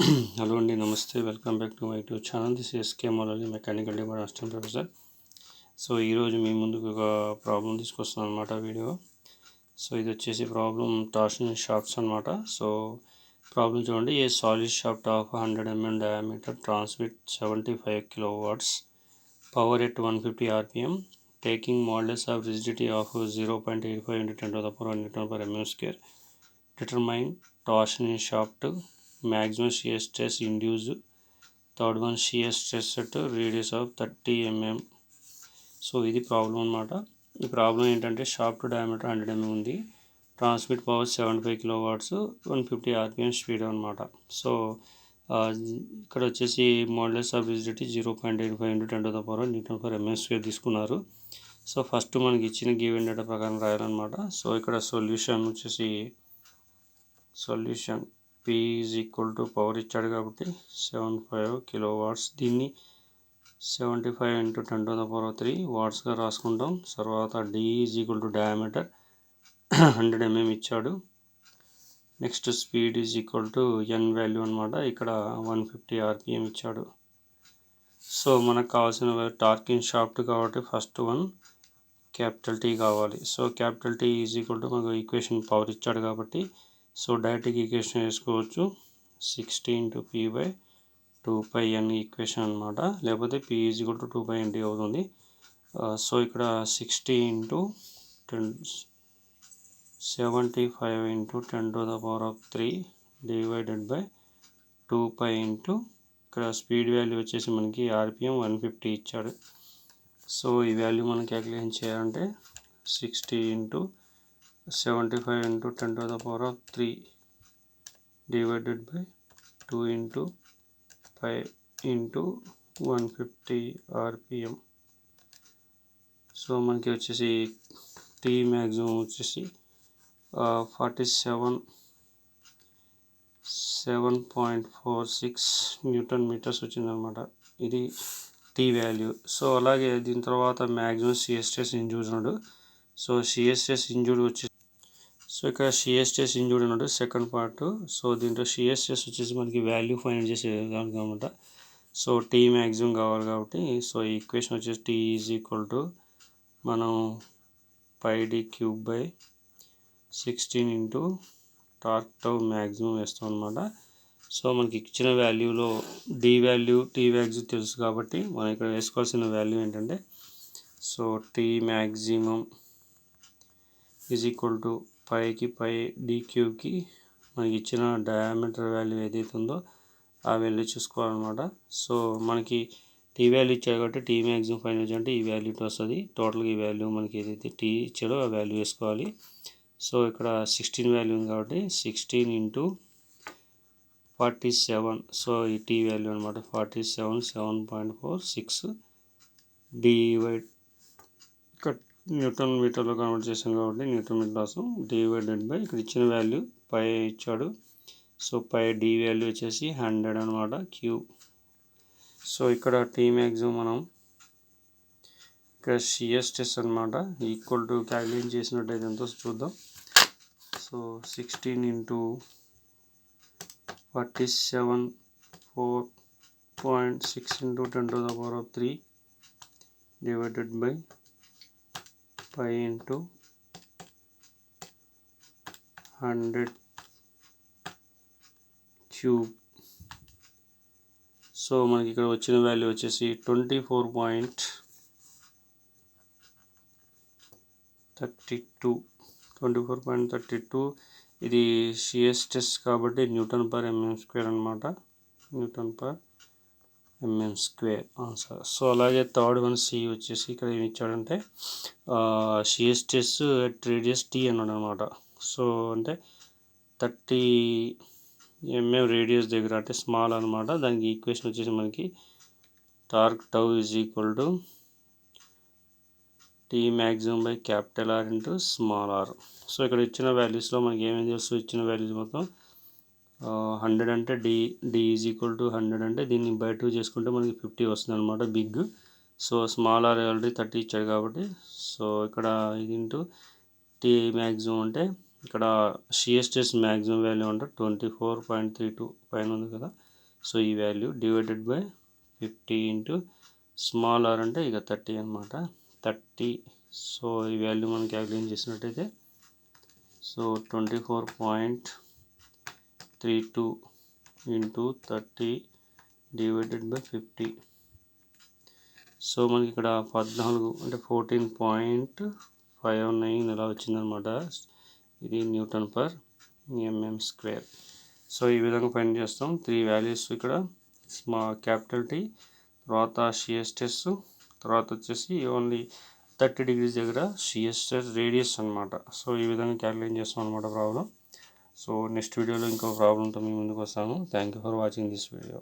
Hello అండి, నమస్తే. Welcome back to my YouTube channel. This SK Molali mechanical department assistant professor. So ఈరోజు మీ ముందుకు ఒక ప్రాబ్లం తీసుకొస్తున్నాను అనమాట వీడియో. సో ఇది వచ్చేసి ప్రాబ్లం టార్షన్ షాఫ్ట్స్ అనమాట. సో ప్రాబ్లం చూడండి. A solid shaft of 100 mm diameter transmit 75 kilowatts power at 150 rpm taking modulus of rigidity of 0.85 into 10 to the power Newton per mm square. Determine torsion shaft maximum shear stress induced. Third one shear stress at radius of 30 mm. So ఇది problem అనమాట. ఈ problem ఏంటంటే shaft diameter 100 mm ఉంది, transmit power 75 kilowatts, 150 rpm speed అనమాట. So ఇక్కడ వచ్చేసి modulus of rigidity 0.85 into 10 to the power Newton per mm square తీసుకున్నారు. So first మనకి ఇచ్చిన గివెన్ డేటా ప్రకారం రాయాలన్నమాట. సో ఇక్కడ సొల్యూషన్ వచ్చేసి P is equal to power ఇచ్చాడు కాబట్టి 75 కిలోవాట్స్. దీన్ని 75 into 10 to the power 3 వాట్స్గా రాసుకుంటాం. తర్వాత D is equal to diameter 100 mm ఇచ్చాడు. Next speed is equal to N value అనమాట. ఇక్కడ 150 rpm ఇచ్చాడు. సో మనకు కావాల్సిన టార్క్ ఇన్ షాఫ్ట్ కాబట్టి ఫస్ట్ వన్ క్యాపిటల్ T కావాలి. So capital T is equal to మనకు ఈక్వేషన్ పవర్ ఇచ్చాడు కాబట్టి సో డైరెక్ట్గా ఈక్వేషన్ వేసుకోవచ్చు. 60 into P/2πn ఈక్వేషన్ అనమాట. లేకపోతే P is equal to 2πnt అవుతుంది. సో ఇక్కడ 60 into 75 into 10 to the power 3 divided by 2π into ఇక్కడ స్పీడ్ వాల్యూ వచ్చేసి మనకి rpm 150 ఇచ్చాడు. సో ఈ వాల్యూ మనం క్యాలిక్యులేషన్ చేయాలంటే 60 into 75 into 10 to the power 3 divided by 2 into pi into 150 rpm. So మనకి వచ్చేసి T మ్యాక్సిమం వచ్చేసి 7.46 న్యూటన్ మీటర్స్ వచ్చిందనమాట. ఇది T వాల్యూ. సో అలాగే దీని తర్వాత maximum shear stress injured. So shear stress injured వచ్చి సో ఇక్కడ షియర్ స్ట్రెస్ ఇంజూర్డ్ అన్నట్టు సెకండ్ పార్ట్. సో దీంట్లో షియర్ స్ట్రెస్ వచ్చేసి మనకి వాల్యూ ఫైండ్ చేసే దానికి అనమాట. సో T మ్యాక్సిమం కావాలి కాబట్టి సో ఈ ఈక్వేషన్ వచ్చేసి T ఈజ్ ఈక్వల్ టు మనం πd³ 16 into torque tau maximum వేస్తాం అనమాట. సో మనకి ఇచ్చిన వాల్యూలో D వాల్యూ T వాల్యూ తెలుసు కాబట్టి మనం ఇక్కడ వేసుకోవాల్సిన వాల్యూ ఏంటంటే so T maximum is equal to పైకి పై d³ మనకి ఇచ్చిన డయామీటర్ వాల్యూ ఏదైతే ఉందో ఆ వాల్యూ చూసుకోవాలన్నమాట. సో మనకి T వాల్యూ ఇచ్చాడు కాబట్టి T మ్యాక్సిమం ఫైండ్ చేయాలంటే ఈ వాల్యూ వస్తుంది. టోటల్గా ఈ వాల్యూ మనకి ఏదైతే T ఇచ్చాడో ఆ వాల్యూ వేసుకోవాలి. సో ఇక్కడ 16 వాల్యూ ఉంది కాబట్టి 16 into 47. సో ఈ T వాల్యూ అనమాట 47 7.46 డివైడ్ న్యూటన్ మీటర్లో కన్వర్ట్ చేసాం కాబట్టి న్యూటన్ మీటర్ రాసాం. డివైడెడ్ బై ఇక్కడ ఇచ్చిన వాల్యూ పై ఇచ్చాడు. సో పై D వాల్యూ వచ్చేసి 100 అనమాట క్యూబ్. సో ఇక్కడ T మ్యాక్సిమం మనం ఇక్కడ షియర్ స్ట్రెస్ అనమాట ఈక్వల్ టు క్యాలిక్యులేట్ చేసినట్టయితే ఎంతో చూద్దాం. So 16 into 47 4.6 into 10 to the power 3 divided by pi into 100 cube. So మనకి ఇక్కడ వచ్చిన వాల్యూ వచ్చేసి 24.32. ఇది షియర్ స్ట్రెస్ కాబట్టి న్యూటన్ పర్ mm స్క్వేర్ అనమాట. Newton per mm square answer. So అలాగే థర్డ్ వన్ C వచ్చేసి ఇక్కడ ఏమి ఇచ్చాడంటే shear stress at radius T అన్నాడు అనమాట. సో అంటే 30 mm రేడియస్ దగ్గర అంటే స్మాల్ అనమాట. దానికి ఈక్వేషన్ వచ్చేసి మనకి torque tau is equal to T maximum by capital R into small r. So ఇక్కడ ఇచ్చిన వాల్యూస్లో మనకి ఏమేమి తెలుసు, ఇచ్చిన వాల్యూస్ మొత్తం 100 అంటే D ఈజ్ ఈక్వల్ టు 100 అంటే దీన్ని బై 2 చేసుకుంటే మనకి 50 వస్తుంది అనమాట big. So small r already 30 ఇచ్చాడు కాబట్టి సో ఇక్కడ ఇది ఇంటూ T మ్యాక్సిమం అంటే ఇక్కడ షియర్ స్ట్రెస్ మ్యాక్సిమం వాల్యూ అంటే 24.32 పైన ఉంది కదా. సో ఈ value divided by 50 into small R అంటే ఇక 30 అనమాట. 30. సో ఈ వాల్యూ మనం క్యాలిక్యులేట్ చేసినట్టయితే so 24.32 into 30 divided by 50. So మనకి ఇక్కడ 14 అంటే 14.59 ఇలా వచ్చిందనమాట. ఇది Newton per MM square. So ఈ విధంగా ఫైండ్ చేస్తాం. 3 వాల్యూస్ ఇక్కడ క్యాపిటల్ T, తర్వాత షియర్ స్ట్రెస్, తర్వాత వచ్చేసి ఓన్లీ 30 degrees దగ్గర షియర్ స్ట్రెస్ రేడియస్ అనమాట. సో ఈ విధంగా క్యాలిక్యులేట్ చేస్తాం అనమాట ప్రాబ్లం. సో నెక్స్ట్ వీడియోలో ఇంకో ప్రాబ్లంతో మీ ముందుకు వస్తాను. Thank you for watching this video.